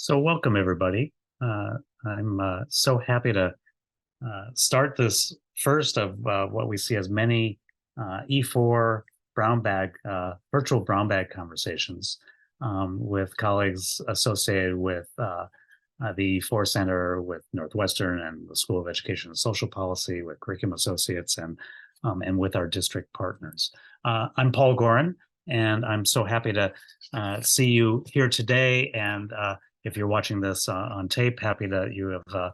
So welcome everybody. I'm so happy to start this first of what we see as many E4 brown bag, virtual brown bag conversations with colleagues associated with the E4 Center, with Northwestern and the School of Education and Social Policy, with Curriculum Associates, and with our district partners. I'm Paul Goren, and I'm so happy to see you here today. And if you're watching this on tape, happy that you have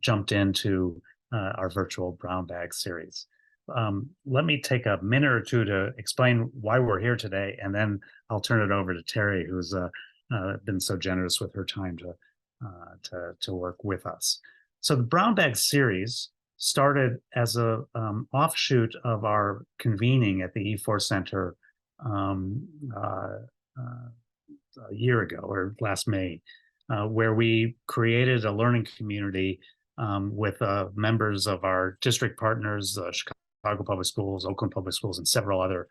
jumped into our virtual brown bag series. Let me take a minute or two to explain why we're here today, and then I'll turn it over to Terri, who's been so generous with her time to work with us. So the brown bag series started as a offshoot of our convening at the E4 Center a year ago, or last May, where we created a learning community with members of our district partners, Chicago Public Schools, Oakland Public Schools, and several other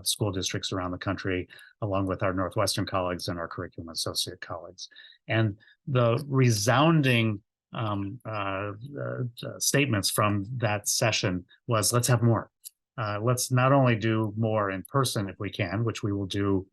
school districts around the country, along with our Northwestern colleagues and our curriculum associate colleagues. And the resounding statements from that session was, let's have more. Let's not only do more in person if we can, which we will do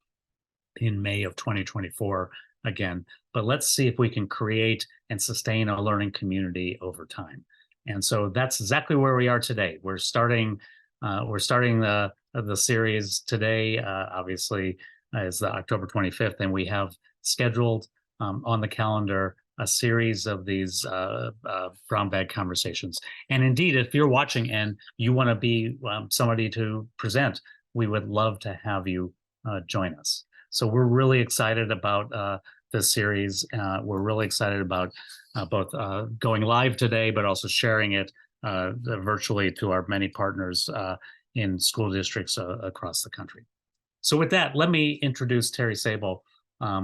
in May of 2024 again, but let's see if we can create and sustain a learning community over time. And so that's exactly where we are today. We're starting the series today. Obviously, is the October 25th, and we have scheduled on the calendar a series of these brown bag conversations. And indeed, if you're watching and you want to be somebody to present, we would love to have you join us. So we're really excited about this series. We're really excited about both going live today, but also sharing it virtually to our many partners in school districts across the country. So with that, let me introduce Terri Sabol,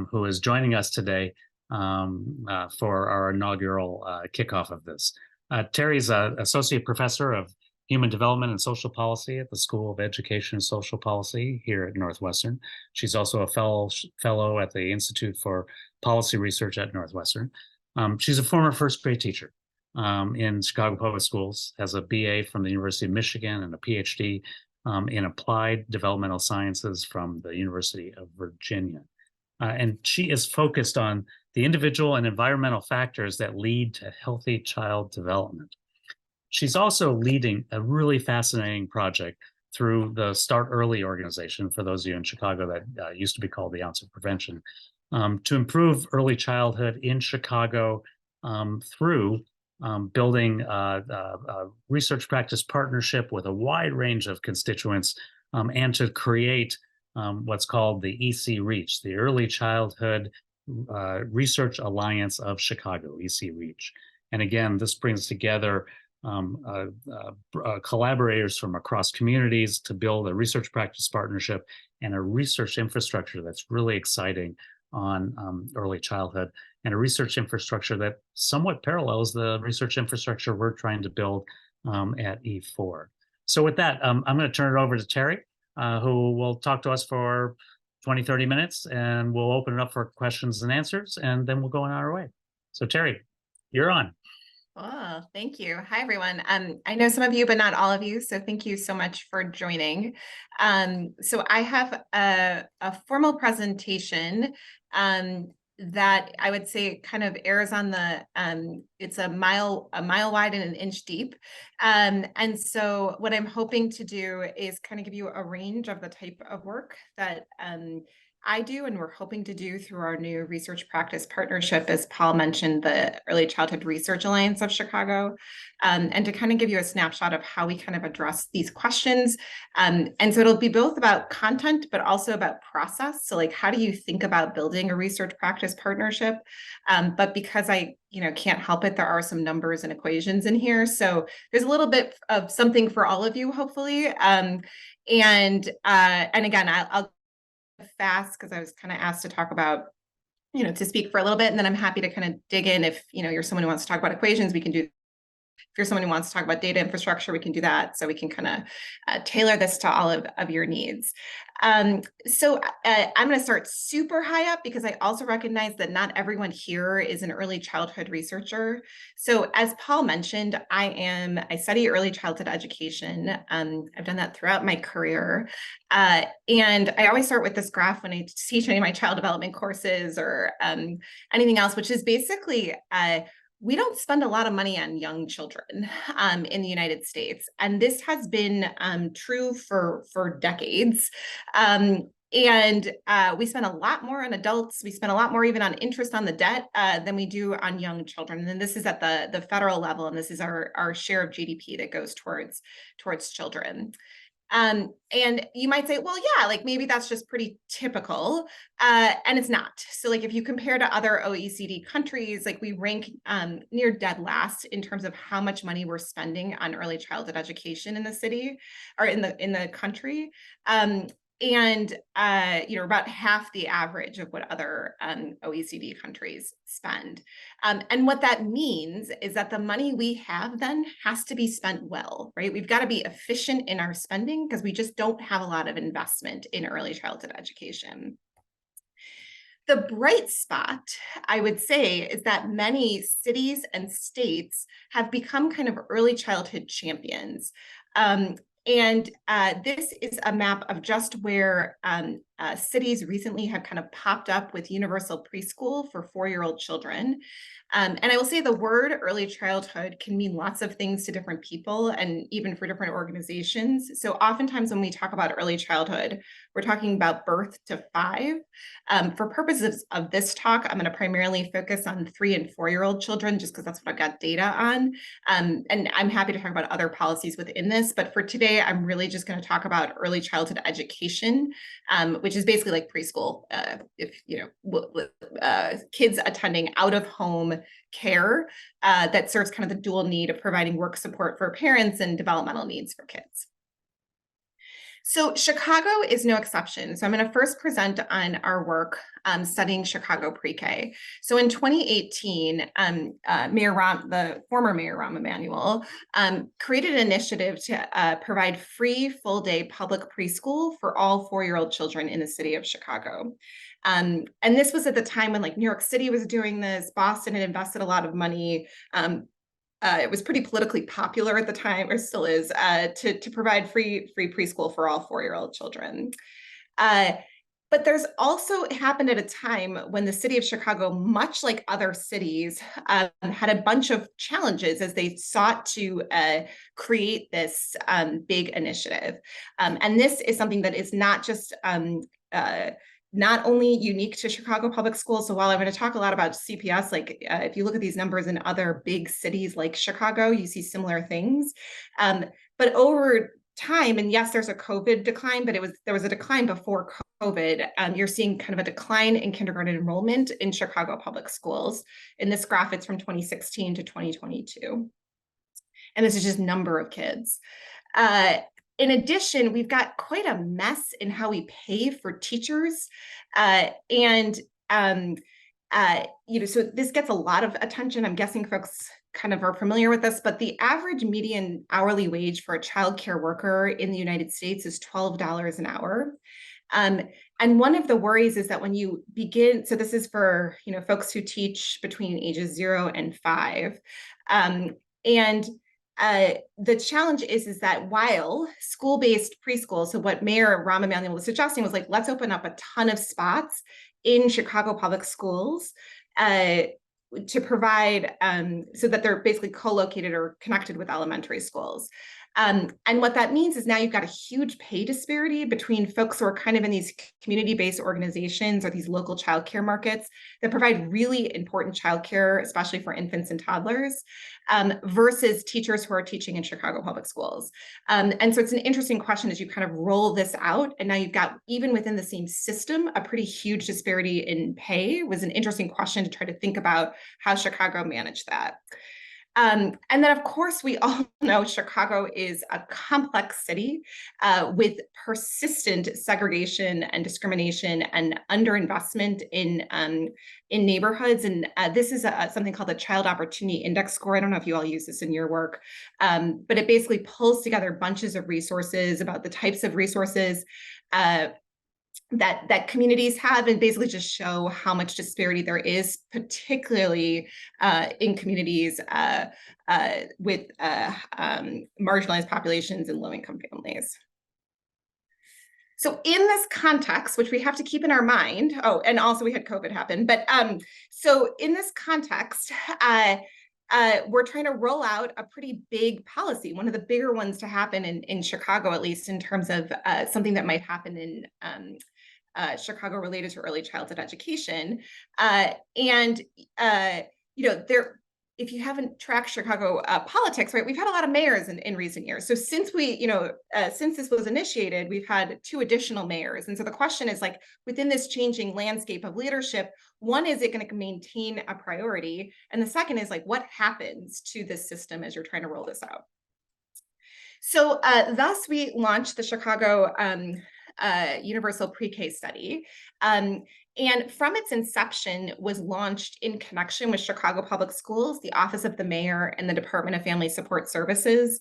who is joining us today for our inaugural kickoff of this. Terri's an associate professor of Human Development and Social Policy at the School of Education and Social Policy here at Northwestern. She's also a fellow at the Institute for Policy Research at Northwestern. She's a former first grade teacher in Chicago Public Schools, has a BA from the University of Michigan and a PhD in Applied Developmental Sciences from the University of Virginia. And she is focused on the individual and environmental factors that lead to healthy child development. She's also leading a really fascinating project through the Start Early organization, for those of you in Chicago, that used to be called the Ounce of Prevention, to improve early childhood in Chicago through building a research practice partnership with a wide range of constituents, and to create what's called the EC Reach, the Early Childhood Research Alliance of Chicago, EC Reach. And again, this brings together collaborators from across communities to build a research practice partnership and a research infrastructure that's really exciting on early childhood, and a research infrastructure that somewhat parallels the research infrastructure we're trying to build at E4. So with that, I'm going to turn it over to Terri, who will talk to us for 20-30 minutes, and we'll open it up for questions and answers, and then we'll go on our way. So Terri, you're on. Oh, thank you. Hi, everyone. I know some of you, but not all of you. So thank you so much for joining. So I have a formal presentation that I would say kind of airs on the, it's a mile wide and an inch deep. And so what I'm hoping to do is kind of give you a range of the type of work that I do, and we're hoping to do through our new research practice partnership, as Paul mentioned, the Early Childhood Research Alliance of Chicago, and to kind of give you a snapshot of how we kind of address these questions. And so it'll be both about content, but also about process. So like, how do you think about building a research practice partnership? But because I can't help it, there are some numbers and equations in here. So there's a little bit of something for all of you, hopefully. And again, I'll fast because I was kind of asked to talk about, to speak for a little bit, and then I'm happy to kind of dig in if, you're someone who wants to talk about equations, we can do if you're someone who wants to talk about data infrastructure, we can do that. So we can kind of tailor this to all of your needs. I'm going to start super high up because I also recognize that not everyone here is an early childhood researcher. So as Paul mentioned, I study early childhood education. I've done that throughout my career. And I always start with this graph when I teach any of my child development courses or anything else, which is basically we don't spend a lot of money on young children in the United States. And this has been true for decades. And we spend a lot more on adults. We spend a lot more even on interest on the debt than we do on young children. And then this is at the federal level, and this is our share of GDP that goes towards children. And you might say, well, yeah, like maybe that's just pretty typical. And it's not. So like if you compare to other OECD countries, like we rank near dead last in terms of how much money we're spending on early childhood education in the city or in the country. About half the average of what other OECD countries spend. And what that means is that the money we have then has to be spent well, right? We've got to be efficient in our spending because we just don't have a lot of investment in early childhood education. The bright spot, I would say, is that many cities and states have become kind of early childhood champions. This is a map of just where cities recently have kind of popped up with universal preschool for 4-year-old children. And I will say the word early childhood can mean lots of things to different people and even for different organizations. So oftentimes when we talk about early childhood, we're talking about birth to 5. For purposes of this talk, I'm going to primarily focus on 3 and 4-year-old children, just because that's what I've got data on. And I'm happy to talk about other policies within this. But for today, I'm really just going to talk about early childhood education, which is basically like preschool. Kids attending out of home care that serves kind of the dual need of providing work support for parents and developmental needs for kids. So Chicago is no exception. So I'm going to first present on our work studying Chicago pre-K. So in 2018, the former Mayor Rahm Emanuel created an initiative to provide free full-day public preschool for all 4-year-old children in the city of Chicago. And this was at the time when like New York City was doing this, Boston had invested a lot of money. It was pretty politically popular at the time, or still is, to provide free preschool for all 4-year-old children. But there's also happened at a time when the city of Chicago, much like other cities, had a bunch of challenges as they sought to create this big initiative. And this is something that is not just not only unique to Chicago public schools. So while I'm going to talk a lot about CPS, like if you look at these numbers in other big cities like Chicago, you see similar things. But over time, and yes, there's a COVID decline, but there was a decline before COVID. You're seeing kind of a decline in kindergarten enrollment in Chicago public schools. In this graph, it's from 2016 to 2022. And this is just number of kids. In addition, we've got quite a mess in how we pay for teachers. So this gets a lot of attention. I'm guessing folks kind of are familiar with this, but the average median hourly wage for a childcare worker in the United States is $12 an hour. And one of the worries is that when you begin, so this is for folks who teach between ages 0 and 5. The challenge is that while school-based preschool, so what Mayor Rahm Emanuel was suggesting was like, let's open up a ton of spots in Chicago public schools to provide so that they're basically co-located or connected with elementary schools. And what that means is now you've got a huge pay disparity between folks who are kind of in these community-based organizations or these local childcare markets that provide really important childcare, especially for infants and toddlers, versus teachers who are teaching in Chicago public schools. And so it's an interesting question as you kind of roll this out. And now you've got, even within the same system, a pretty huge disparity in pay. It was an interesting question to try to think about how Chicago managed that. And then, of course, we all know Chicago is a complex city with persistent segregation and discrimination and underinvestment in neighborhoods. And this is something called the Child Opportunity Index score. I don't know if you all use this in your work, but it basically pulls together bunches of resources about the types of resources that communities have, and basically just show how much disparity there is, particularly in communities with marginalized populations and low-income families. So in this context, which we have to keep in our mind, oh, and also we had COVID happen, but so in this context, we're trying to roll out a pretty big policy, one of the bigger ones to happen in Chicago, at least in terms of something that might happen in Chicago related to early childhood education. If you haven't tracked Chicago politics, right, we've had a lot of mayors in recent years. So since since this was initiated, we've had 2 additional mayors. And so the question is, like, within this changing landscape of leadership, one, is it going to maintain a priority? And the second is, like, what happens to this system as you're trying to roll this out? So thus we launched the Chicago Universal Pre-K study. And from its inception was launched in connection with Chicago Public Schools, the Office of the Mayor, and the Department of Family Support Services.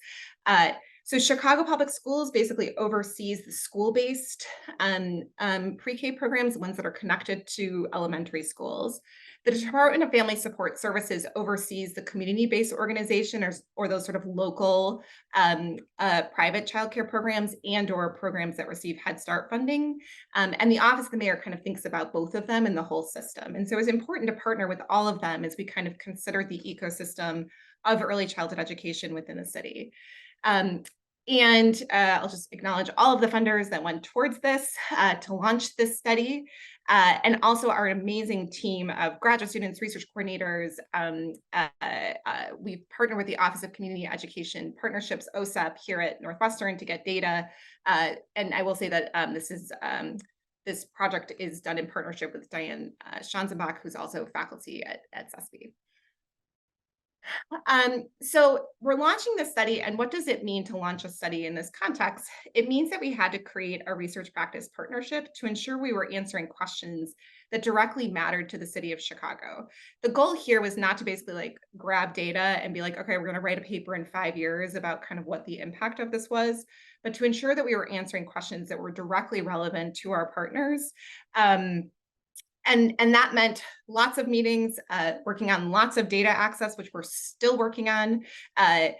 So Chicago Public Schools basically oversees the school-based pre-K programs, the ones that are connected to elementary schools. The Department of Family Support Services oversees the community-based organization or those sort of local private childcare programs and/or programs that receive Head Start funding. And the Office of the Mayor kind of thinks about both of them and the whole system. And so it's important to partner with all of them as we kind of consider the ecosystem of early childhood education within the city. I'll just acknowledge all of the funders that went towards this to launch this study, and also our amazing team of graduate students, research coordinators. We've partnered with the Office of Community Education Partnerships, OSEP, here at Northwestern to get data. And I will say that this project is done in partnership with Diane Schanzenbach, who's also faculty at CESB. So we're launching this study, and what does it mean to launch a study in this context? It means that we had to create a research practice partnership to ensure we were answering questions that directly mattered to the city of Chicago. The goal here was not to basically like grab data and be like, okay, we're going to write a paper in 5 years about kind of what the impact of this was, but to ensure that we were answering questions that were directly relevant to our partners. And that meant lots of meetings, working on lots of data access, which we're still working on. I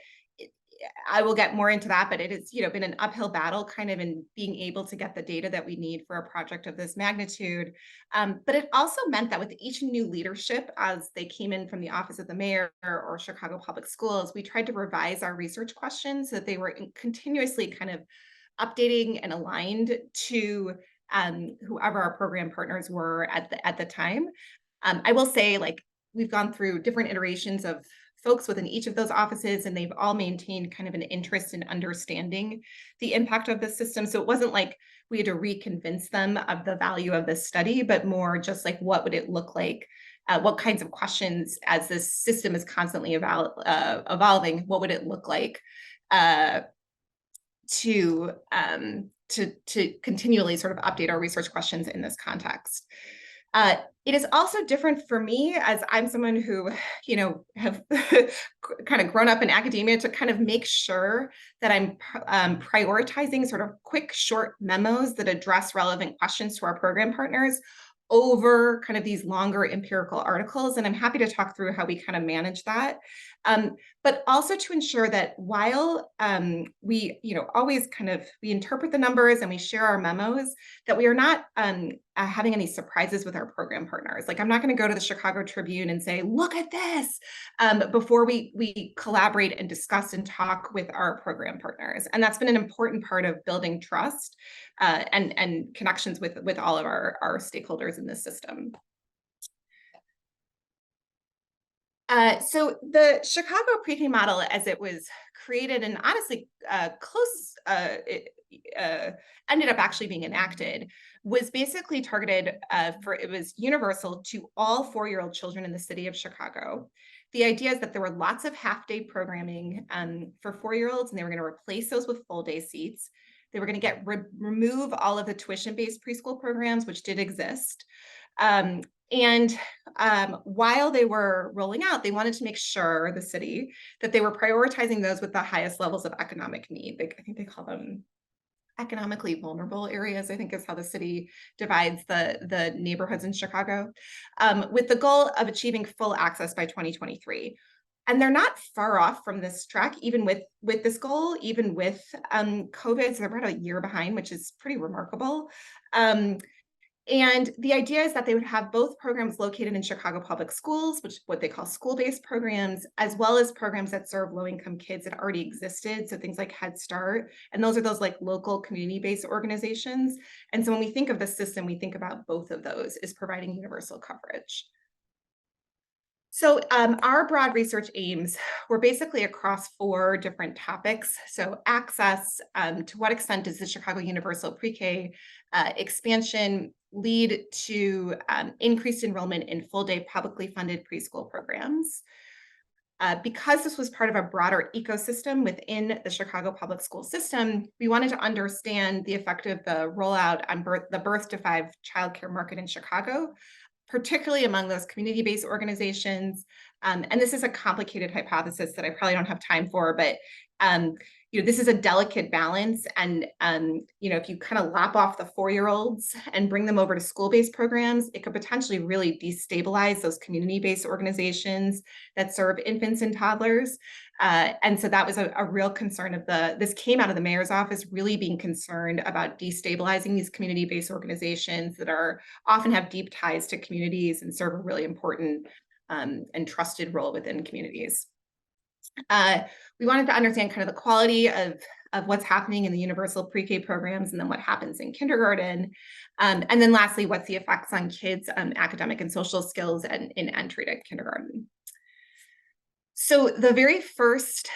will get more into that, but it has been an uphill battle kind of in being able to get the data that we need for a project of this magnitude. But it also meant that with each new leadership, as they came in from the Office of the Mayor or Chicago Public Schools, we tried to revise our research questions so that they were continuously kind of updating and aligned to whoever our program partners were at the time. I will say, like, we've gone through different iterations of folks within each of those offices, and they've all maintained kind of an interest in understanding the impact of the system. So it wasn't like we had to reconvince them of the value of this study, but more just like, what would it look like? What kinds of questions, as this system is constantly evolving, what would it look like to continually sort of update our research questions in this context. It is also different for me, as I'm someone who, have kind of grown up in academia, to kind of make sure that I'm prioritizing sort of quick, short memos that address relevant questions to our program partners over kind of these longer empirical articles. And I'm happy to talk through how we kind of manage that. But also to ensure that while we, always kind of, we interpret the numbers and we share our memos, that we are not having any surprises with our program partners. Like, I'm not going to go to the Chicago Tribune and say, look at this, before we collaborate and discuss and talk with our program partners. And that's been an important part of building trust and connections with all of our stakeholders in this system. So the Chicago pre-K model, as it was created and honestly ended up actually being enacted, was basically targeted it was universal to all 4-year-old children in the city of Chicago. The idea is that there were lots of half-day programming for 4-year-olds, and they were going to replace those with full-day seats. They were going to remove all of the tuition-based preschool programs, which did exist. And while they were rolling out, they wanted to make sure, the city, that they were prioritizing those with the highest levels of economic need. I think they call them economically vulnerable areas, I think is how the city divides the neighborhoods in Chicago, with the goal of achieving full access by 2023. And they're not far off from this track, even with this goal, even with COVID. So they're about a year behind, which is pretty remarkable. And the idea is that they would have both programs located in Chicago public schools, which is what they call school-based programs, as well as programs that serve low-income kids that already existed. So things like Head Start, and those are those like local community-based organizations. And so when we think of the system, we think about both of those as providing universal coverage. So our broad research aims were basically across 4 different topics. So access, to what extent does the Chicago Universal Pre-K expansion lead to increased enrollment in full-day publicly funded preschool programs? Because this was part of a broader ecosystem within the Chicago public school system, we wanted to understand the effect of the rollout on the birth to 5 childcare market in Chicago, particularly among those community-based organizations. And this is a complicated hypothesis that I probably don't have time for, but this is a delicate balance. And if you kind of lop off the 4-year-olds and bring them over to school-based programs, it could potentially really destabilize those community-based organizations that serve infants and toddlers. And so that was a real concern of this came out of the mayor's office, really being concerned about destabilizing these community-based organizations that often have deep ties to communities and serve a really important and trusted role within communities. We wanted to understand kind of the quality of what's happening in the universal pre-K programs, and then what happens in kindergarten. And then lastly, what's the effects on kids' academic and social skills and in entry to kindergarten. So the very first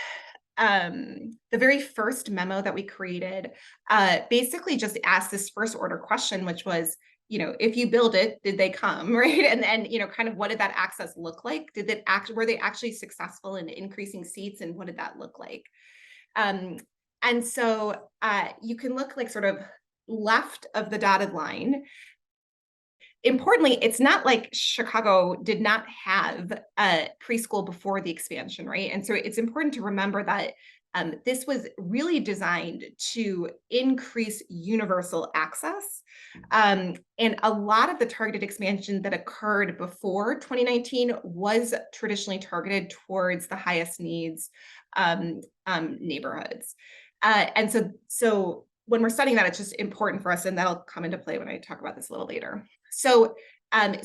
memo that we created basically just asked this first order question, which was, if you build it, did they come, right? And then, kind of what did that access look like? Were they actually successful in increasing seats, and what did that look like? And so you can look like sort of left of the dotted line. Importantly, it's not like Chicago did not have a preschool before the expansion, right? And so it's important to remember that this was really designed to increase universal access. And a lot of the targeted expansion that occurred before 2019 was traditionally targeted towards the highest needs neighborhoods. And so when we're studying that, it's just important for us, and that'll come into play when I talk about this a little later. So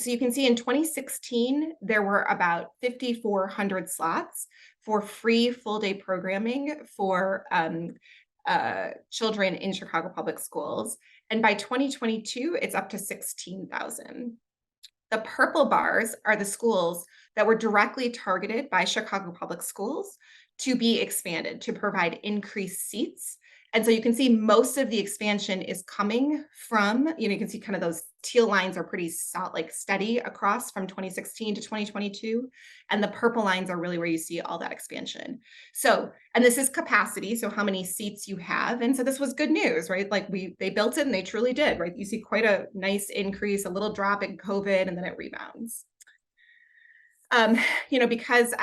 you can see in 2016, there were about 5,400 slots for free full-day programming for children in Chicago public schools. And by 2022, it's up to 16,000. The purple bars are the schools that were directly targeted by Chicago public schools to be expanded to provide increased seats. And so you can see most of the expansion is coming from, you can see kind of those teal lines are pretty steady across from 2016 to 2022. And the purple lines are really where you see all that expansion. So, and this is capacity, so how many seats you have. And so this was good news, right? Like they built it and they truly did, right? You see quite a nice increase, a little drop in COVID, and then it rebounds. Because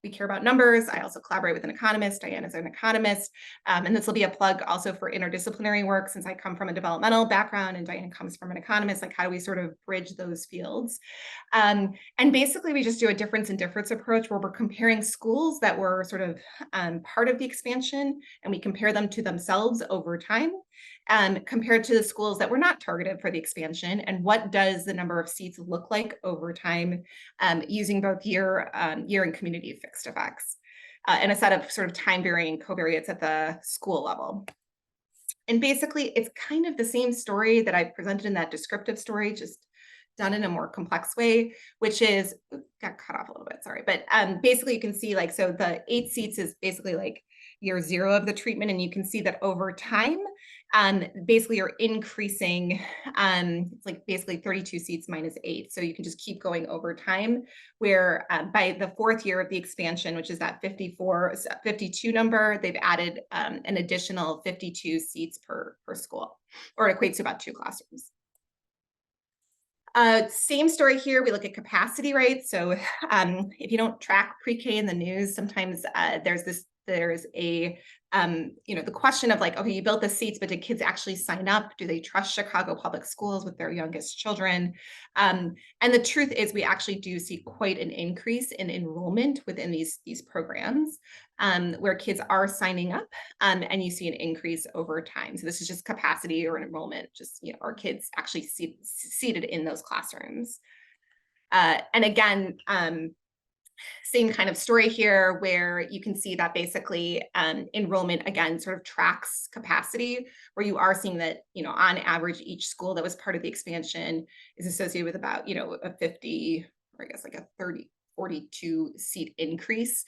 we care about numbers, I also collaborate with an economist. Diane is an economist. And this will be a plug also for interdisciplinary work, since I come from a developmental background and Diane comes from an economist. Like, how do we sort of bridge those fields? And basically, we just do a difference in difference approach, where we're comparing schools that were sort of part of the expansion, and we compare them to themselves over time, compared to the schools that were not targeted for the expansion, and what does the number of seats look like over time, using both year and community fixed effects, and a set of sort of time varying covariates at the school level. And basically, it's kind of the same story that I presented in that descriptive story, just done in a more complex way, which is, got cut off a little bit, sorry. But basically you can see so the 8 seats is basically like year 0 of the treatment. And you can see that over time, basically you're increasing, it's like basically 32 seats minus 8. So you can just keep going over time, where by the 4th year of the expansion, which is that 52 number, they've added an additional 52 seats per school, or it equates to about 2 classrooms. Same story here. We look at capacity rates. So if you don't track pre-K in the news, sometimes there's a the question of like, okay, you built the seats, but did kids actually sign up? Do they trust Chicago Public Schools with their youngest children? And the truth is we actually do see quite an increase in enrollment within these programs, where kids are signing up, and you see an increase over time. So this is just capacity or enrollment, just are kids actually seated in those classrooms. And again, same kind of story here, where you can see that basically enrollment again sort of tracks capacity, where you are seeing that on average each school that was part of the expansion is associated with about a 50, or I guess like a 42 seat increase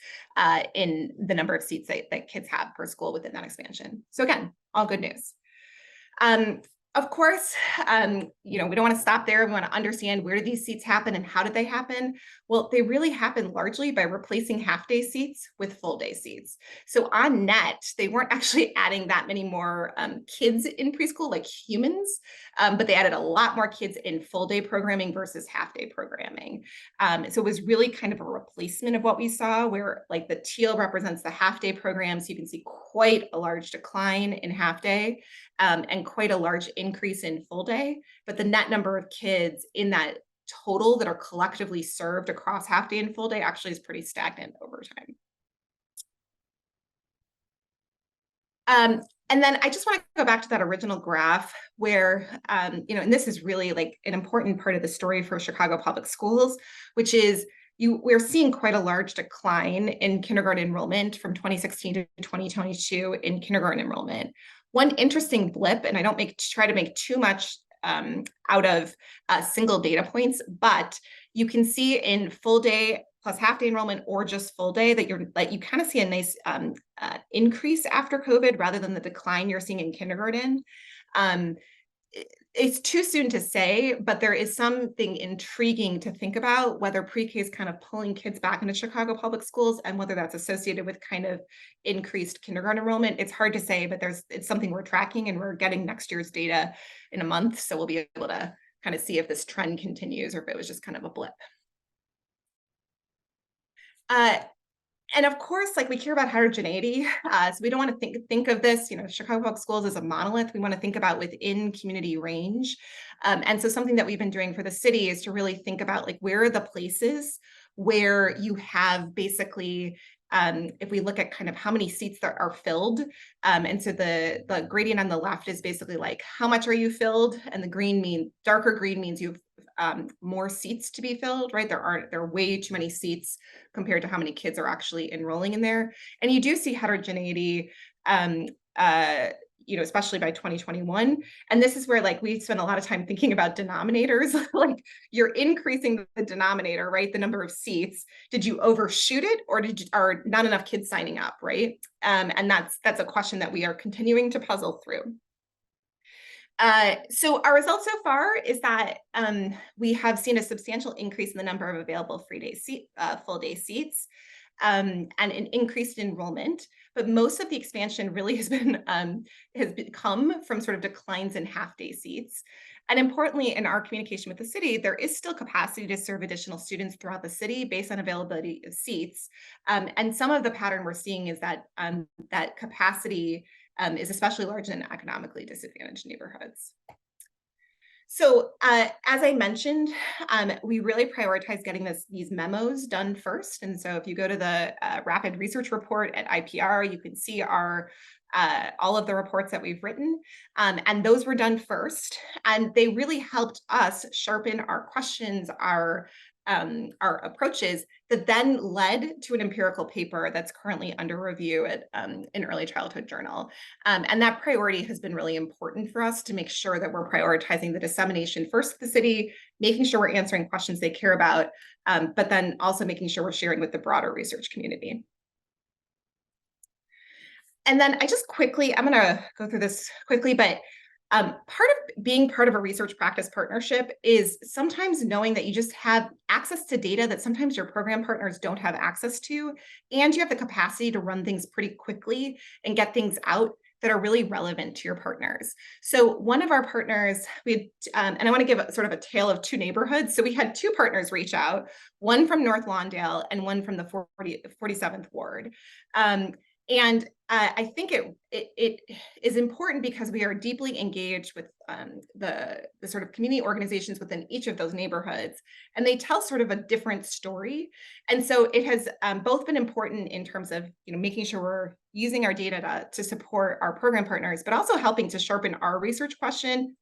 in the number of seats that kids have per school within that expansion. So again, all good news. Of course, we don't want to stop there. We want to understand, where did these seats happen and how did they happen? Well, they really happen largely by replacing half-day seats with full-day seats. So on net, they weren't actually adding that many more kids in preschool, like humans, but they added a lot more kids in full-day programming versus half-day programming. So it was really kind of a replacement of what we saw, where like the teal represents the half-day program. So you can see quite a large decline in half-day, and quite a large increase in full day, but the net number of kids in that total that are collectively served across half day and full day actually is pretty stagnant over time. And then I just want to go back to that original graph where, and this is really like an important part of the story for Chicago Public Schools, which is we're seeing quite a large decline in kindergarten enrollment from 2016 to 2022 in kindergarten enrollment. One interesting blip, and I don't try to make too much out of single data points, but you can see in full day plus half day enrollment, or just full day, that you kind of see a nice increase after COVID rather than the decline you're seeing in kindergarten. It's too soon to say, but there is something intriguing to think about, whether pre-K is kind of pulling kids back into Chicago Public Schools and whether that's associated with kind of increased kindergarten enrollment. It's hard to say, but it's something we're tracking, and we're getting next year's data in a month. So we'll be able to kind of see if this trend continues or if it was just kind of a blip. And of course, like, we hear about heterogeneity, so we don't want to think of this, Chicago Public Schools as a monolith. We want to think about within community range. And so something that we've been doing for the city is to really think about, like, where are the places where you have basically, if we look at kind of how many seats that are filled, and so the gradient on the left is basically like, how much are you filled? And the darker green means you've more seats to be filled, right? There are way too many seats compared to how many kids are actually enrolling in there. And you do see heterogeneity, especially by 2021. And this is where, like, we spend a lot of time thinking about denominators. Like, you're increasing the denominator, right? The number of seats. Did you overshoot it, or are not enough kids signing up, right? And that's a question that we are continuing to puzzle through. So our results so far is that we have seen a substantial increase in the number of available full day seats, and an increased enrollment. But most of the expansion really has come from sort of declines in half day seats. And importantly, in our communication with the city, there is still capacity to serve additional students throughout the city based on availability of seats. And some of the pattern we're seeing is that that capacity is especially large in economically disadvantaged neighborhoods. So as I mentioned, we really prioritize getting these memos done first. And so if you go to the rapid research report at IPR, you can see all of the reports that we've written, and those were done first. And they really helped us sharpen our questions, our approaches, that then led to an empirical paper that's currently under review at an Early Childhood Journal. And that priority has been really important for us to make sure that we're prioritizing the dissemination first to the city, making sure we're answering questions they care about, but then also making sure we're sharing with the broader research community. And then I just quickly, I'm going to go through this quickly, but part of being part of a research practice partnership is sometimes knowing that you just have access to data that sometimes your program partners don't have access to, and you have the capacity to run things pretty quickly and get things out that are really relevant to your partners. So one of our partners, and I want to give sort of a tale of two neighborhoods. So we had two partners reach out, one from North Lawndale and one from the 47th Ward. And I think it is important because we are deeply engaged with the sort of community organizations within each of those neighborhoods, and they tell sort of a different story. And so it has both been important in terms of making sure we're using our data to support our program partners, but also helping to sharpen our research question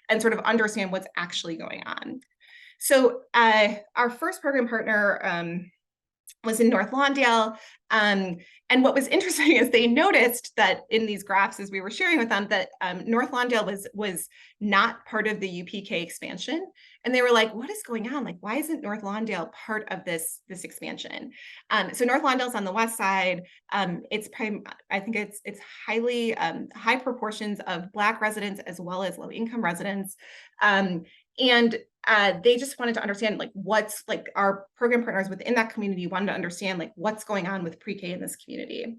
and sort of understand what's actually going on. So our first program partner was in North Lawndale. And what was interesting is they noticed that in these graphs, as we were sharing with them, that North Lawndale was not part of the UPK expansion. And they were like, what is going on? Like, why isn't North Lawndale part of this expansion? So North Lawndale's on the west side. I think it's highly high proportions of Black residents as well as low income residents. And they just wanted to understand what's our program partners within that community wanted to understand what's going on with pre-K in this community.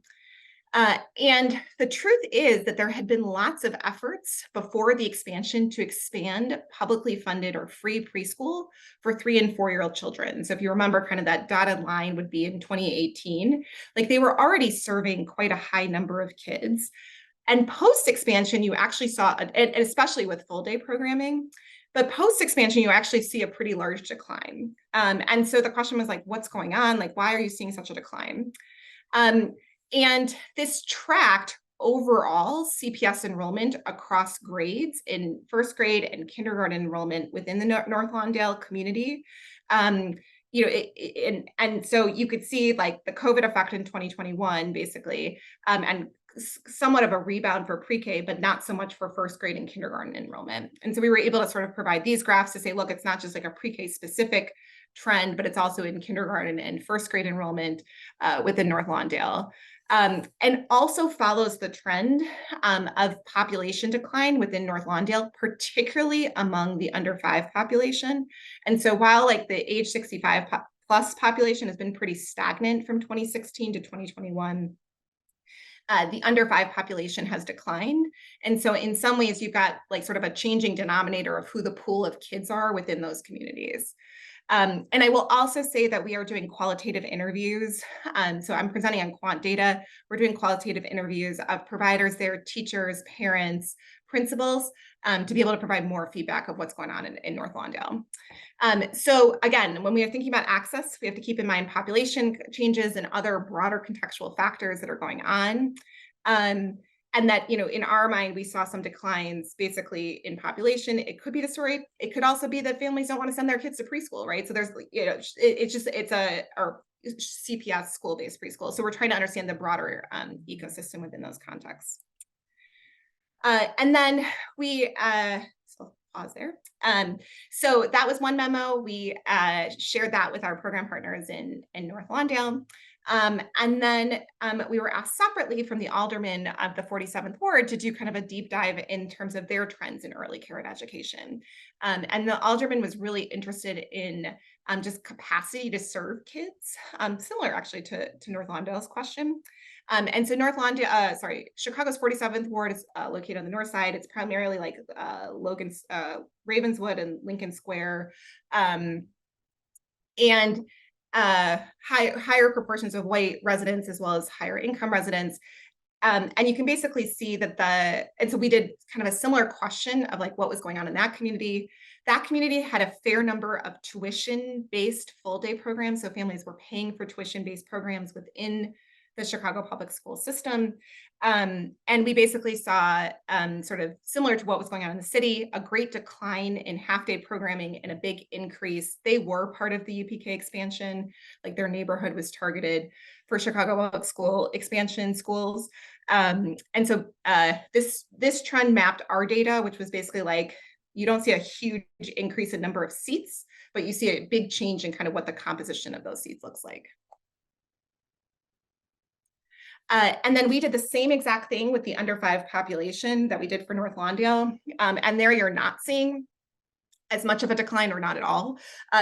And the truth is that there had been lots of efforts before the expansion to expand publicly funded or free preschool for 3 and 4-year-old children. So if you remember, kind of that dotted line would be in 2018, they were already serving quite a high number of kids. And post-expansion, you actually saw, and especially with full day programming, but post-expansion, you actually see a pretty large decline. And so the question was what's going on? Why are you seeing such a decline? And this tracked overall CPS enrollment across grades in first grade and kindergarten enrollment within the North Lawndale community. And so you could see the COVID effect in 2021, basically, and somewhat of a rebound for pre-K, but not so much for first grade and kindergarten enrollment. And so we were able to sort of provide these graphs to say, look, it's not just a pre-K specific trend, but it's also in kindergarten and first grade enrollment within North Lawndale. And also follows the trend of population decline within North Lawndale, particularly among the under 5 population. And so while the age 65 plus population has been pretty stagnant from 2016 to 2021, the under 5 population has declined. And so in some ways, you've got sort of a changing denominator of who the pool of kids are within those communities. And I will also say that we are doing qualitative interviews. So I'm presenting on quant data. We're doing qualitative interviews of providers there, teachers, parents, principals, to be able to provide more feedback of what's going on in North Lawndale. So again, when we are thinking about access, we have to keep in mind population changes and other broader contextual factors that are going on. And that, in our mind, we saw some declines basically in population. It could be the story. It could also be that families don't want to send their kids to preschool, right? So there's, it's our CPS school-based preschool. So we're trying to understand the broader ecosystem within those contexts. And then we, so pause there. So that was one memo. We shared that with our program partners in North Lawndale. And then we were asked separately from the alderman of the 47th Ward to do kind of a deep dive in terms of their trends in early care and education. And the alderman was really interested in just capacity to serve kids, similar actually to North Lawndale's question. And so Chicago's 47th Ward is located on the north side. It's primarily Ravenswood and Lincoln Square. And higher proportions of white residents as well as higher income residents. And you can basically see that and so we did kind of a similar question of what was going on in that community. That community had a fair number of tuition-based full day programs. So families were paying for tuition-based programs within the Chicago public school system. And we basically saw sort of similar to what was going on in the city, a great decline in half-day programming and a big increase. They were part of the UPK expansion, their neighborhood was targeted for Chicago public school expansion schools. And so this trend mapped our data, which was basically you don't see a huge increase in number of seats, but you see a big change in kind of what the composition of those seats looks like. And then we did the same exact thing with the under 5 population that we did for North Lawndale. And there you're not seeing as much of a decline, or not at all,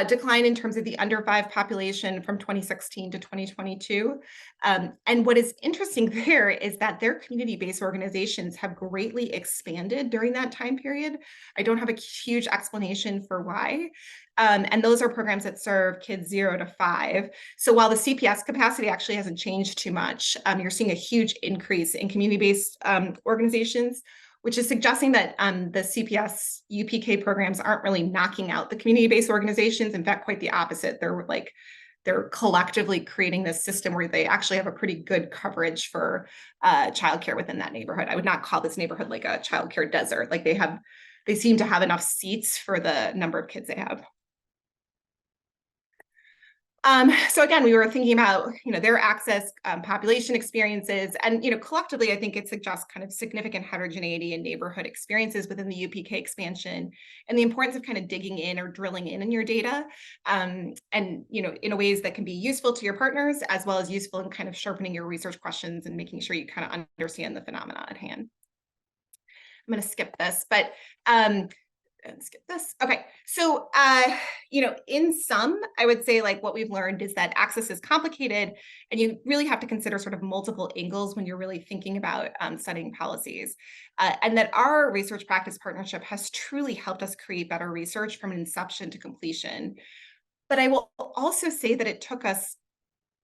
decline in terms of the under 5 population from 2016 to 2022. And what is interesting there is that their community-based organizations have greatly expanded during that time period. I don't have a huge explanation for why. And those are programs that serve kids 0 to 5. So while the CPS capacity actually hasn't changed too much, you're seeing a huge increase in community-based organizations, which is suggesting that the CPS UPK programs aren't really knocking out the community-based organizations. In fact, quite the opposite. They're collectively creating this system where they actually have a pretty good coverage for childcare within that neighborhood. I would not call this neighborhood like a childcare desert. Like they seem to have enough seats for the number of kids they have. So again, we were thinking about, their access, population experiences, and, collectively, I think it suggests kind of significant heterogeneity in neighborhood experiences within the UPK expansion, and the importance of kind of digging in or drilling in your data, and, in ways that can be useful to your partners, as well as useful in kind of sharpening your research questions and making sure you kind of understand the phenomena at hand. I'm going to skip this, but and skip this. Okay. So, in sum, I would say like what we've learned is that access is complicated, and you really have to consider sort of multiple angles when you're really thinking about setting policies. And that our research practice partnership has truly helped us create better research from inception to completion. But I will also say that it took us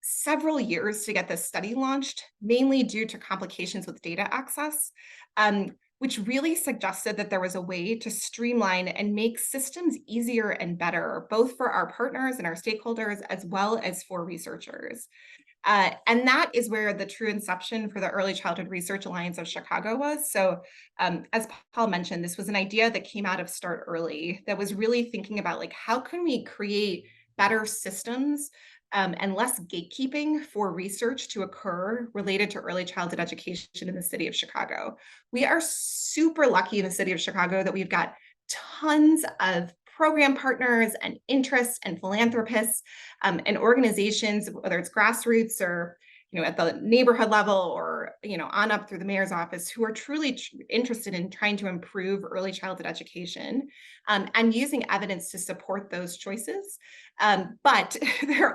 several years to get this study launched, mainly due to complications with data access, which really suggested that there was a way to streamline and make systems easier and better, both for our partners and our stakeholders, as well as for researchers. And that is where the true inception for the Early Childhood Research Alliance of Chicago was. So as Paul mentioned, this was an idea that came out of Start Early that was really thinking about like, how can we create better systems and less gatekeeping for research to occur related to early childhood education in the city of Chicago. We are super lucky in the city of Chicago that we've got tons of program partners and interests and philanthropists and organizations, whether it's grassroots or at the neighborhood level or on up through the mayor's office, who are truly interested in trying to improve early childhood education and using evidence to support those choices. But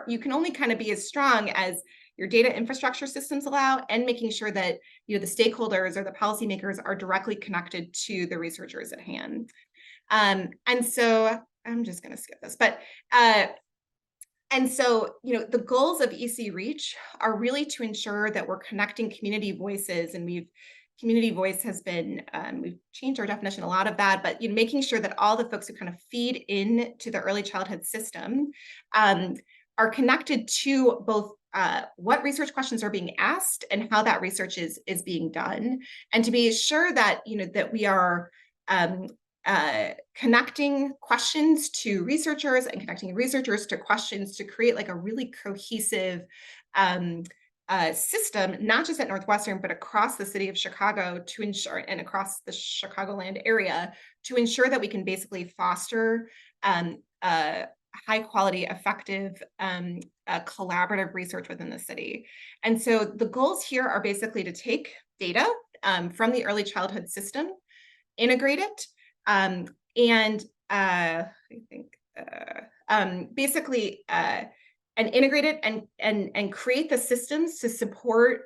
you can only kind of be as strong as your data infrastructure systems allow, and making sure that the stakeholders or the policymakers are directly connected to the researchers at hand. And so I'm just going to skip this, but and so, the goals of EC Reach are really to ensure that we're connecting community voices, and community voice has been, we've changed our definition, a lot of that, but making sure that all the folks who kind of feed into the early childhood system are connected to both what research questions are being asked and how that research is being done, and to be sure that that we are connecting questions to researchers and connecting researchers to questions to create like a really cohesive system, not just at Northwestern, but across the city of Chicago to ensure, and across the Chicagoland area, to ensure that we can basically foster high quality, effective, collaborative research within the city. And so the goals here are basically to take data from the early childhood system, integrate it, and basically and integrate it and create the systems to support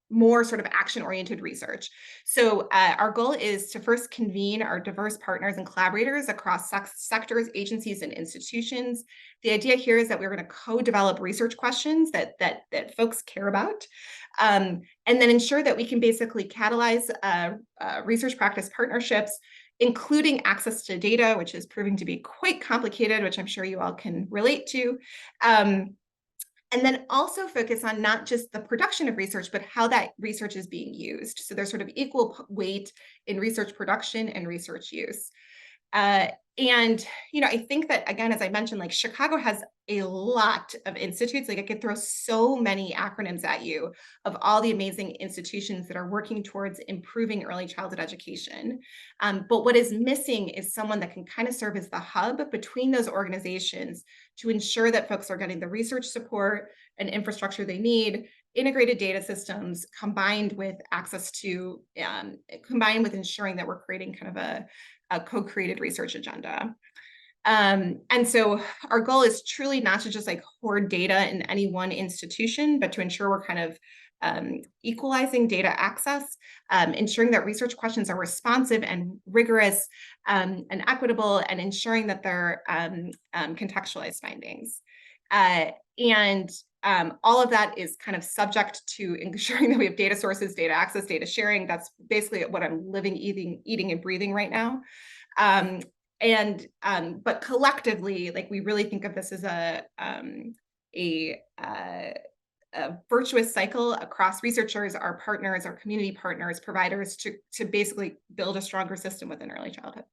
more sort of action-oriented research. So our goal is to first convene our diverse partners and collaborators across sectors, agencies, and institutions. The idea here is that we're going to co-develop research questions that folks care about, and then ensure that we can basically catalyze research practice partnerships, including access to data, which is proving to be quite complicated, which I'm sure you all can relate to. And then also focus on not just the production of research, but how that research is being used. So there's sort of equal weight in research production and research use. And, I think that, again, as I mentioned, like Chicago has a lot of institutes. Like I could throw so many acronyms at you of all the amazing institutions that are working towards improving early childhood education. But what is missing is someone that can kind of serve as the hub between those organizations to ensure that folks are getting the research support and infrastructure they need, integrated data systems combined with access to, combined with ensuring that we're creating kind of a co-created research agenda. And so our goal is truly not to just like hoard data in any one institution, but to ensure we're kind of equalizing data access, ensuring that research questions are responsive and rigorous and equitable, and ensuring that they're contextualized findings. And all of that is kind of subject to ensuring that we have data sources, data access, data sharing. That's basically what I'm living, eating and breathing right now. But collectively, like we really think of this as a virtuous cycle across researchers, our partners, our community partners, providers to basically build a stronger system within early childhood.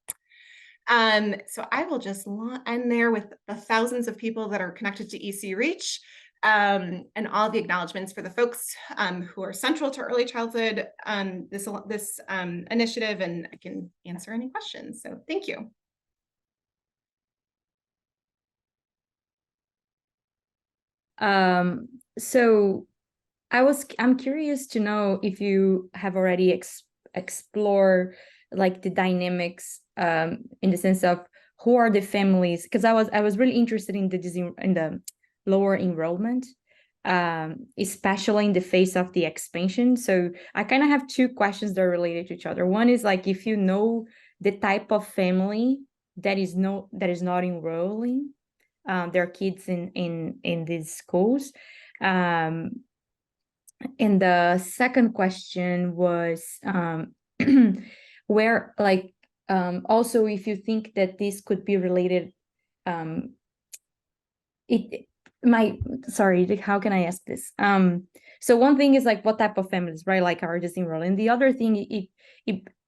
So I will just end there with the thousands of people that are connected to EC Reach, and all the acknowledgments for the folks who are central to early childhood, this initiative, and I can answer any questions. So thank you. So I'm curious to know if you have already explored like the dynamics in the sense of who are the families, because I was really interested in the lower enrollment, especially in the face of the expansion. So I kind of have two questions that are related to each other. One is like if you know the type of family that is not enrolling their kids in these schools. And the second question was where like also if you think that this could be related, how can I ask this? So one thing is like what type of families, right? Like are just enrolling. The other thing,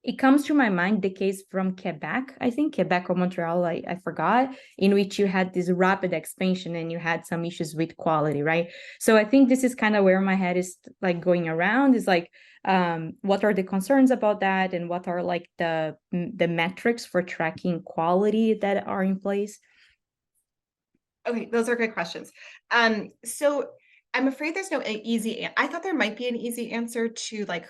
it comes to my mind the case from Quebec, I think Quebec or Montreal, I forgot, in which you had this rapid expansion and you had some issues with quality, right? So I think this is kind of where my head is like going around, is like what are the concerns about that, and what are like the metrics for tracking quality that are in place? Okay, those are good questions. So I'm afraid there's no easy. I thought there might be an easy answer to like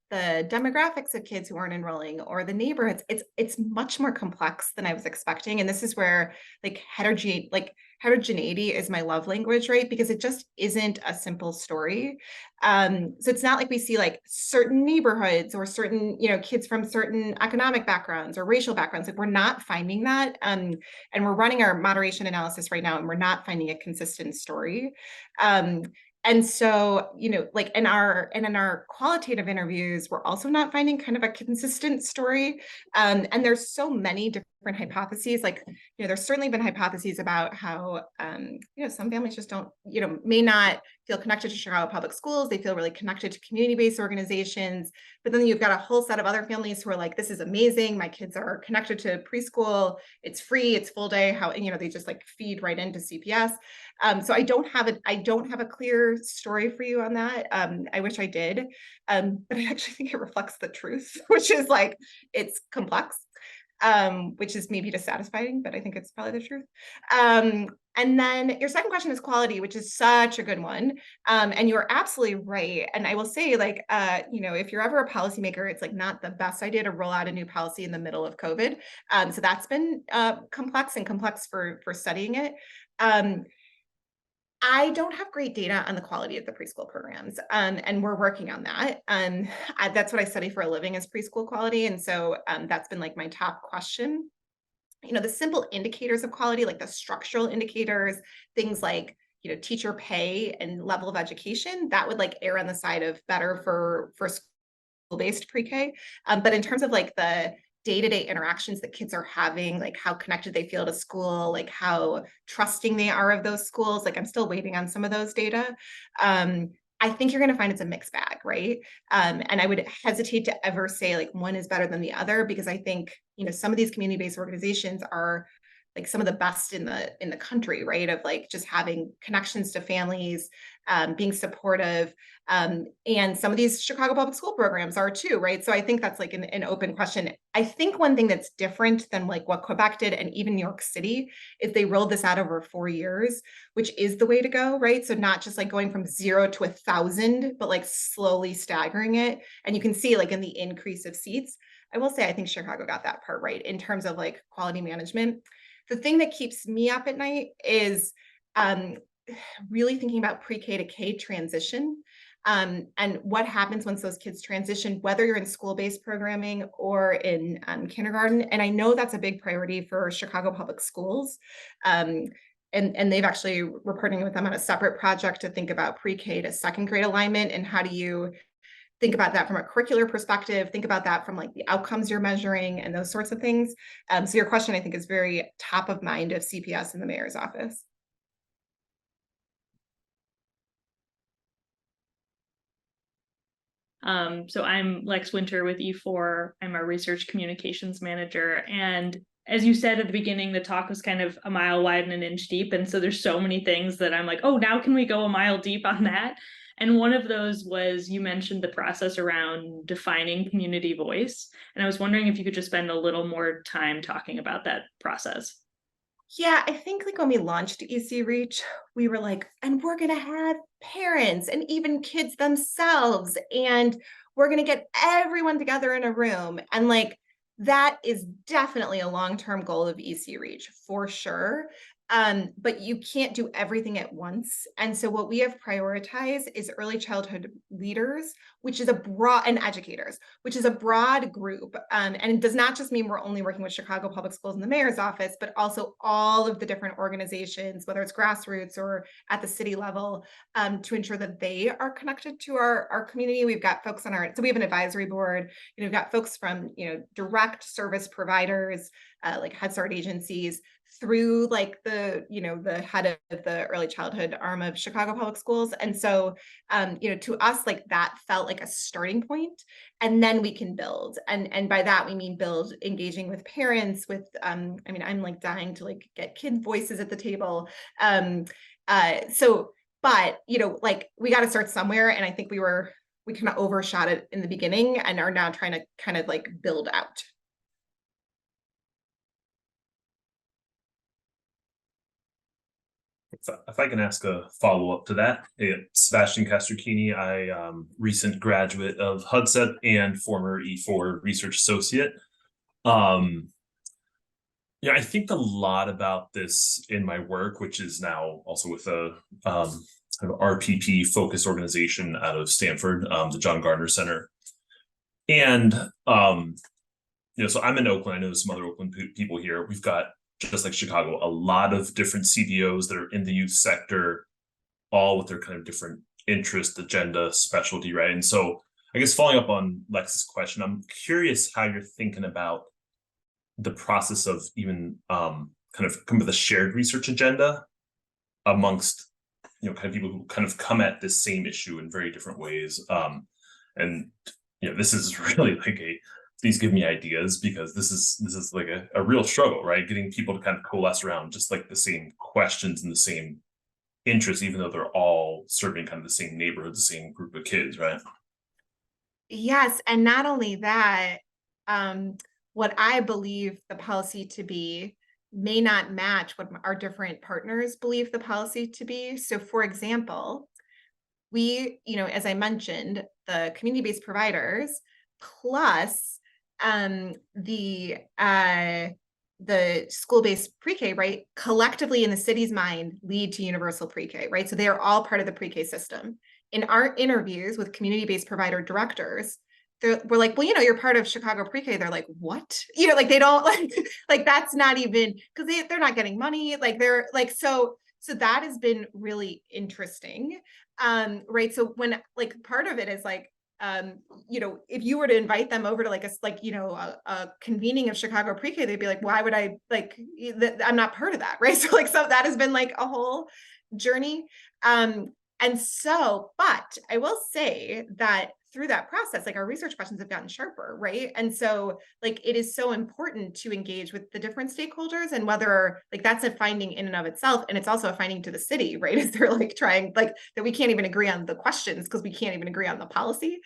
the demographics of kids who aren't enrolling or the neighborhoods. It's much more complex than I was expecting, and this is where like heterogeneity is my love language, right? Because it just isn't a simple story. So it's not like we see like certain neighborhoods or certain kids from certain economic backgrounds or racial backgrounds. Like we're not finding that, and we're running our moderation analysis right now, and we're not finding a consistent story. And so, like in our qualitative interviews, we're also not finding kind of a consistent story. And there's so many different hypotheses. Like, there's certainly been hypotheses about how, some families just don't, may not feel connected to Chicago public schools. They feel really connected to community-based organizations. But then you've got a whole set of other families who are like, this is amazing. My kids are connected to preschool. It's free. It's full day. How, they just like feed right into CPS. So I don't have a clear story for you on that. I wish I did, but I actually think it reflects the truth, which is like it's complex, which is maybe dissatisfying, but I think it's probably the truth. And then your second question is quality, which is such a good one. And you're absolutely right. And I will say, like, if you're ever a policymaker, it's like not the best idea to roll out a new policy in the middle of COVID. So that's been complex for studying it. I don't have great data on the quality of the preschool programs, and we're working on that. That's what I study for a living, is preschool quality, and so that's been like my top question. The simple indicators of quality, like the structural indicators, things like teacher pay and level of education, that would like err on the side of better for school-based pre-K. But in terms of like the day-to-day interactions that kids are having, like how connected they feel to school, like how trusting they are of those schools, like I'm still waiting on some of those data. I think you're going to find it's a mixed bag, right? And I would hesitate to ever say like one is better than the other, because I think, you know, some of these community-based organizations are like some of the best in the country, right? Of like just having connections to families, being supportive. And some of these Chicago public school programs are too, right? So I think that's like an open question. I think one thing that's different than like what Quebec did and even New York City is they rolled this out over 4 years, which is the way to go, right? So not just like going from 0 to 1,000, but like slowly staggering it. And you can see like in the increase of seats. I will say, I think Chicago got that part right in terms of like quality management. The thing that keeps me up at night is really thinking about pre-K to K transition, and what happens once those kids transition, whether you're in school-based programming or in kindergarten. And I know that's a big priority for Chicago Public Schools. And they've actually, we're partnering with them on a separate project to think about pre-K to second grade alignment, and how do you think about that from a curricular perspective, think about that from like the outcomes you're measuring and those sorts of things. So your question, I think, is very top of mind of CPS in the mayor's office. So I'm Lex Winter with E4. I'm our research communications manager. And as you said at the beginning, the talk was kind of a mile wide and an inch deep. And so there's so many things that I'm like, oh, now can we go a mile deep on that? And one of those was, you mentioned the process around defining community voice. And I was wondering if you could just spend a little more time talking about that process. Yeah, I think like when we launched EC Reach, we were like, and we're going to have parents and even kids themselves, and we're going to get everyone together in a room. And like, that is definitely a long-term goal of EC Reach for sure. But you can't do everything at once. And so what we have prioritized is early childhood leaders, which is a broad, and educators, which is a broad group. And it does not just mean we're only working with Chicago Public Schools and the mayor's office, but also all of the different organizations, whether it's grassroots or at the city level, to ensure that they are connected to our community. We've got folks on so we have an advisory board, you know, we've got folks from, you know, direct service providers, like Head Start agencies, through like the, you know, the head of the early childhood arm of Chicago Public Schools. And so, you know, to us, like that felt like a starting point, and then we can build. And by that, we mean build engaging with parents, with, I mean, I'm like dying to like get kid voices at the table. But, you know, like we got to start somewhere. And I think we kind of overshot it in the beginning and are now trying to kind of like build out. If I can ask a follow-up to that, Sebastian Castrocchini, I recent graduate of HUDSEP and former E4 research associate. Yeah, I think a lot about this in my work, which is now also with a kind of RPP focused organization out of Stanford, the John Gardner Center. And you know, so I'm in Oakland. I know there's some other Oakland people here. We've got, just like Chicago, a lot of different CBOs that are in the youth sector, all with their kind of different interest, agenda, specialty, right? And so I guess following up on Lex's question, I'm curious how you're thinking about the process of even kind of come with a shared research agenda amongst, you know, kind of people who kind of come at this same issue in very different ways. And, you know, this is really like please give me ideas, because this is like a real struggle, right? Getting people to kind of coalesce around just like the same questions and the same interests, even though they're all serving kind of the same neighborhood, the same group of kids, right? Yes, and not only that, what I believe the policy to be may not match what our different partners believe the policy to be. So for example, we, you know, as I mentioned, the community-based providers plus the school-based pre-K, right, collectively in the city's mind lead to universal pre-K, right? So they are all part of the pre-K system. In our interviews with community-based provider directors, we're like, well, you know, you're part of Chicago pre-K. They're like, what? You know, like they don't like that's not even, because they're not getting money. Like they're like, so that has been really interesting. Right. So when like part of it is like, you know, if you were to invite them over to like a convening of Chicago pre-K, they'd be like, why would I like, I'm not part of that, right? So like, so that has been like a whole journey. And so, but I will say that through that process, like our research questions have gotten sharper, right? And so like it is so important to engage with the different stakeholders, and whether like that's a finding in and of itself, and it's also a finding to the city, right? Is they're like trying like that we can't even agree on the questions because we can't even agree on the policy.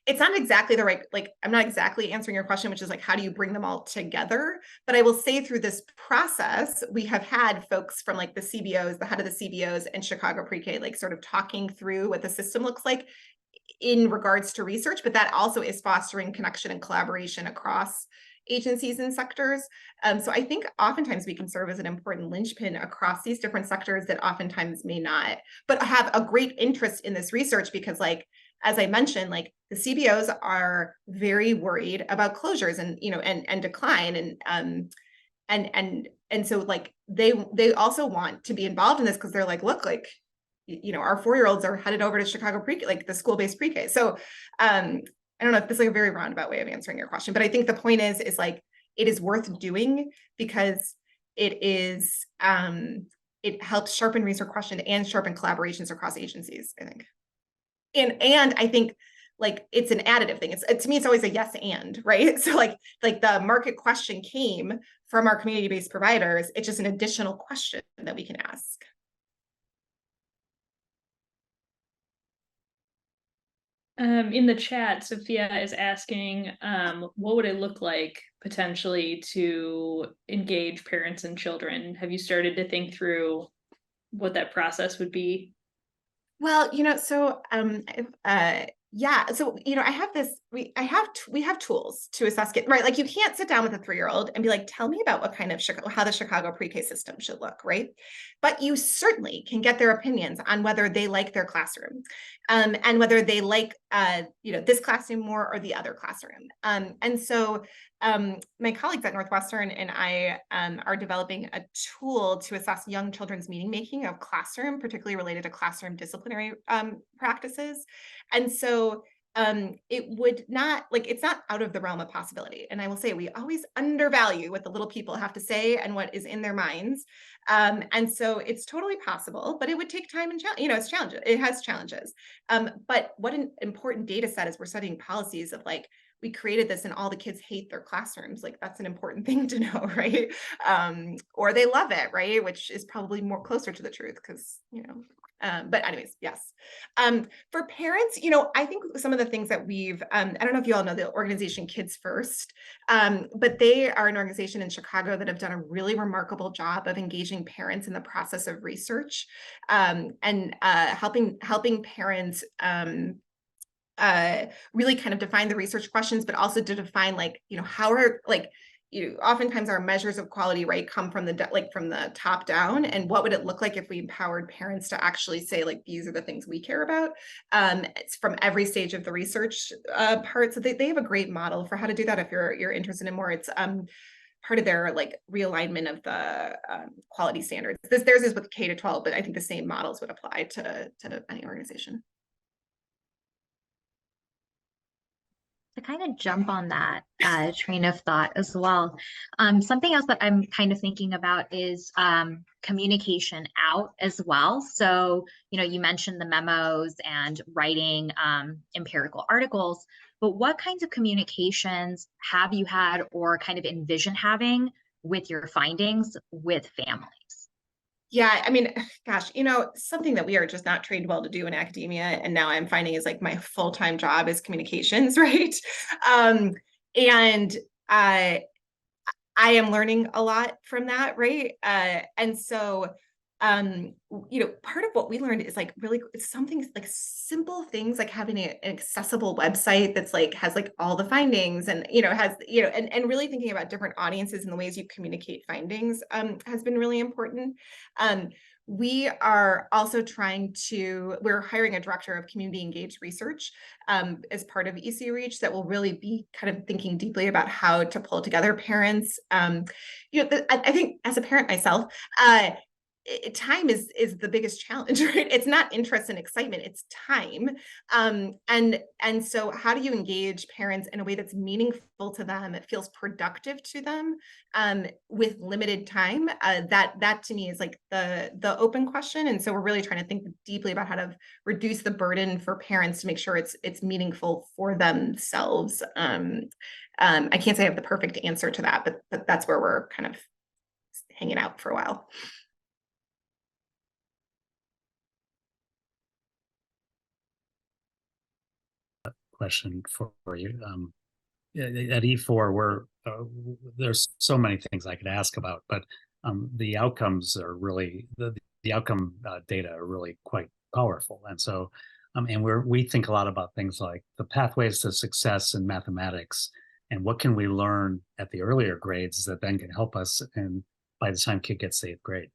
It's not exactly the right, like, I'm not exactly answering your question, which is like, how do you bring them all together? But I will say through this process, we have had folks from like the CBOs, the head of the CBOs and Chicago Pre-K, like sort of talking through what the system looks like in regards to research, but that also is fostering connection and collaboration across agencies and sectors. So I think oftentimes we can serve as an important linchpin across these different sectors that oftentimes may not, but have a great interest in this research because like, as I mentioned, like the CBOs are very worried about closures and, you know, and decline and so like they also want to be involved in this because they're like, look, like, you know, our 4-year-olds are headed over to Chicago Pre-K, like the school-based Pre-K. So I don't know if this is like a very roundabout way of answering your question, but I think the point is like it is worth doing because it is it helps sharpen research question and sharpen collaborations across agencies, I think. And I think like it's an additive thing. It's to me, it's always a yes and, right? So like the market question came from our community-based providers. It's just an additional question that we can ask. In the chat, Sophia is asking, what would it look like potentially to engage parents and children? Have you started to think through what that process would be? Well, you know, so yeah, so you know, I have this. We have tools to assess it, right? Like you can't sit down with a 3-year-old and be like, tell me about what kind of how the Chicago Pre-K system should look, right? But you certainly can get their opinions on whether they like their classroom, and whether they like you know, this classroom more or the other classroom. And so my colleagues at Northwestern and I are developing a tool to assess young children's meaning making of classroom, particularly related to classroom disciplinary practices. And so it would not, like, it's not out of the realm of possibility. And I will say, we always undervalue what the little people have to say and what is in their minds. And so it's totally possible, but it would take time and, you know, it's challenges. It has challenges. But what an important data set is we're studying policies of like, we created this and all the kids hate their classrooms. Like that's an important thing to know, right? Or they love it, right? Which is probably more closer to the truth because, you know, but anyways, yes. For parents, you know, I think some of the things that we've, I don't know if you all know the organization Kids First, but they are an organization in Chicago that have done a really remarkable job of engaging parents in the process of research, and helping parents really kind of define the research questions, but also to define like, you know, how are like, you know, oftentimes our measures of quality, right, come from the like from the top down, and what would it look like if we empowered parents to actually say like, these are the things we care about. It's from every stage of the research part. So they have a great model for how to do that if you're interested in more. It's part of their like realignment of the quality standards. Theirs is with K-12, but I think the same models would apply to any organization. To kind of jump on that train of thought as well. Something else that I'm kind of thinking about is communication out as well. So, you know, you mentioned the memos and writing empirical articles, but what kinds of communications have you had or kind of envision having with your findings with families? Yeah, I mean, gosh, you know, something that we are just not trained well to do in academia, and now I'm finding is like my full-time job is communications, right? And I am learning a lot from that, right? And so, you know, part of what we learned is like really it's something like simple things like having an accessible website that's like has like all the findings and, you know, has, you know, and really thinking about different audiences and the ways you communicate findings has been really important. We are also we're hiring a director of community engaged research as part of EC Reach that will really be kind of thinking deeply about how to pull together parents. You know, I think as a parent myself, time is the biggest challenge, right? It's not interest and excitement, it's time. And so how do you engage parents in a way that's meaningful to them, it feels productive to them, with limited time? That to me is like the open question. And so we're really trying to think deeply about how to reduce the burden for parents to make sure it's meaningful for themselves. I can't say I have the perfect answer to that, but that's where we're kind of hanging out for a while. Question for you. At E4, there's so many things I could ask about, but the outcomes are really the outcome data are really quite powerful, and so and we think a lot about things like the pathways to success in mathematics, and what can we learn at the earlier grades that then can help us, and by the time kid gets to 8th grade.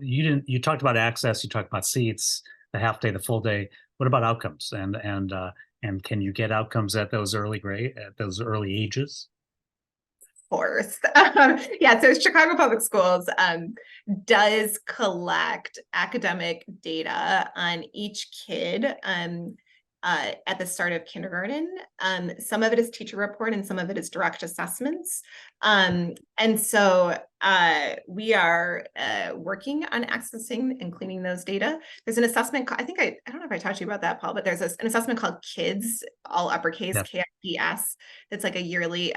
You talked about access, you talked about seats, the half day, the full day. What about outcomes? And can you get outcomes at those early ages? Of course. Yeah, so Chicago Public Schools does collect academic data on each kid at the start of kindergarten. Some of it is teacher report and some of it is direct assessments. And so we are working on accessing and cleaning those data. There's an assessment, I don't know if I talked to you about that, Paul, but there's an assessment called KIDS, all uppercase, Yeah. KIDS. It's like a yearly,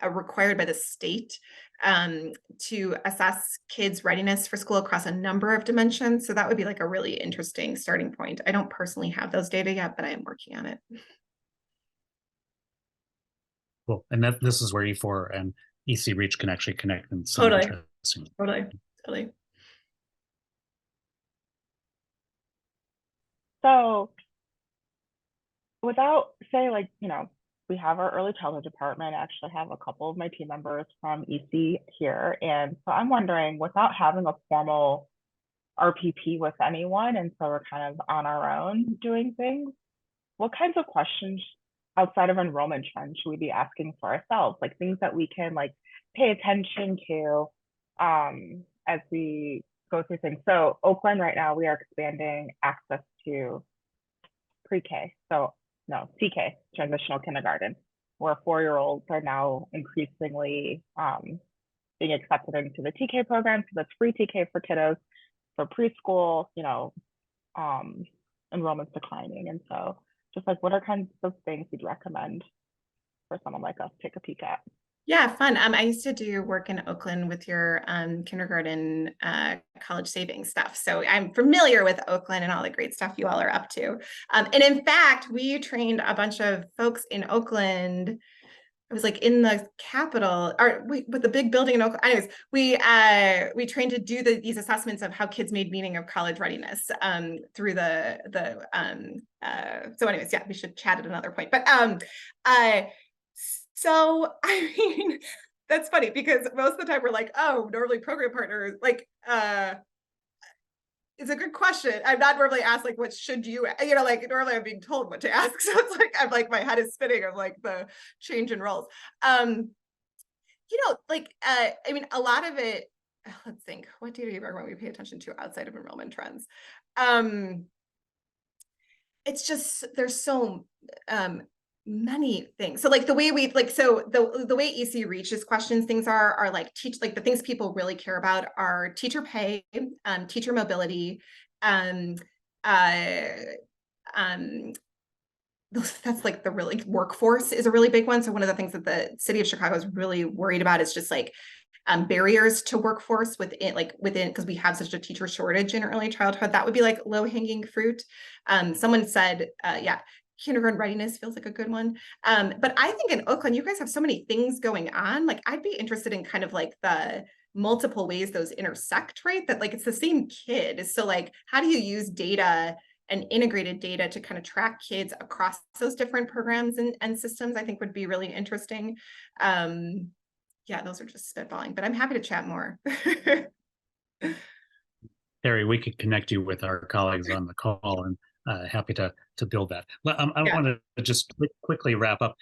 required by the state to assess kids' readiness for school across a number of dimensions. So that would be like a really interesting starting point. I don't personally have those data yet, but I am working on it. Cool. And this is where E4 and EC Reach can actually connect in some Totally. interesting. Totally. So without say, like, we have our early childhood department. I actually have a couple of my team members from EC here. And so I'm wondering, without having a formal RPP with anyone, and so we're kind of on our own doing things, what kinds of questions outside of enrollment trends should we be asking for ourselves? Like things that we can like pay attention to as we go through things. So Oakland right now, we are expanding access to pre-K. So no, TK, transitional kindergarten, where 4-year-olds are now increasingly being accepted into the TK program. So that's free TK for kiddos. For preschool, enrollment's declining. And so just like, what are kinds of things you'd recommend for someone like us to take a peek at? Yeah, fun. I used to do work in Oakland with your kindergarten college savings stuff. So I'm familiar with Oakland and all the great stuff you all are up to. And in fact, we trained a bunch of folks in Oakland. It was like in the Capitol, or with the big building in Oakland. Anyways, we trained to do these assessments of how kids made meaning of college readiness through so anyways, yeah, we should chat at another point. But so, I mean, that's funny because most of the time we're like, oh, normally program partners, like, it's a good question. I'm not normally asked like, what should you, like normally I'm being told what to ask. So it's like, I'm like, my head is spinning of like the change in roles. I mean, a lot of it, let's think, what data do you recommend we pay attention to outside of enrollment trends? It's just, there's so, many things. So like the way we the way EC reaches questions, things are like like the things people really care about are teacher pay, teacher mobility, that's like the really workforce is a really big one. So one of the things that the city of Chicago is really worried about is just like barriers to workforce within because we have such a teacher shortage in early childhood. That would be like low-hanging fruit. Someone said, kindergarten readiness feels like a good one. But I think in Oakland, you guys have so many things going on. Like I'd be interested in kind of like the multiple ways those intersect, right? That like it's the same kid. So like, how do you use data and integrated data to kind of track kids across those different programs and systems? I think would be really interesting. Yeah, those are just spitballing, but I'm happy to chat more. Terri, we could connect you with our colleagues on the call, and happy to build that. I want to just quickly wrap up.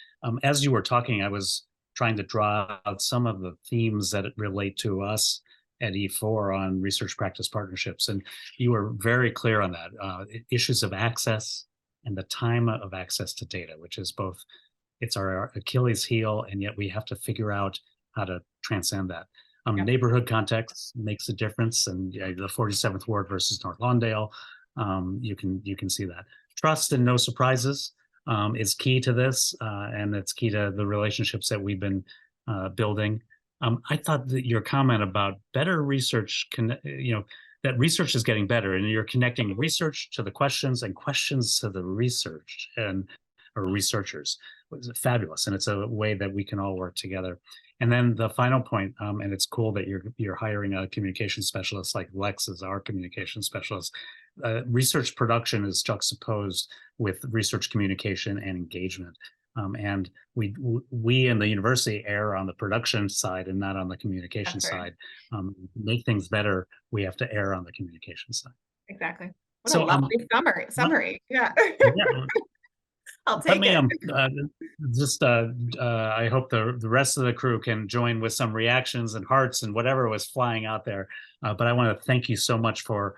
As you were talking, I was trying to draw out some of the themes that relate to us at E4 on research practice partnerships, and you were very clear on that. Issues of access and the time of access to data, which is both, it's our Achilles heel, and yet we have to figure out how to transcend that. Yep. Neighborhood context makes a difference, and the 47th Ward versus North Lawndale, you can see that. Trust and no surprises is key to this, and it's key to the relationships that we've been building. I thought that your comment about better research, that research is getting better, and you're connecting research to the questions and questions to the research or researchers, was fabulous, and it's a way that we can all work together. And then the final point, and it's cool that you're hiring a communication specialist like Lex is our communication specialist. Research production is juxtaposed with research communication and engagement. And we in the university err on the production side and not on the communication side. Make things better, we have to err on the communication side. Exactly. What So, a lovely summary. Yeah. Yeah. I'll take it. I hope the rest of the crew can join with some reactions and hearts and whatever was flying out there. But I want to thank you so much for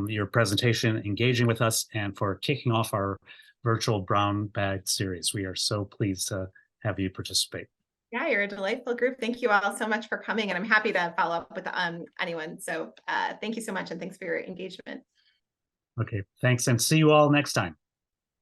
your presentation, engaging with us, and for kicking off our virtual brown bag series. We are so pleased to have you participate. Yeah, you're a delightful group. Thank you all so much for coming, and I'm happy to follow up with anyone. So thank you so much, and thanks for your engagement. Okay, thanks, and see you all next time.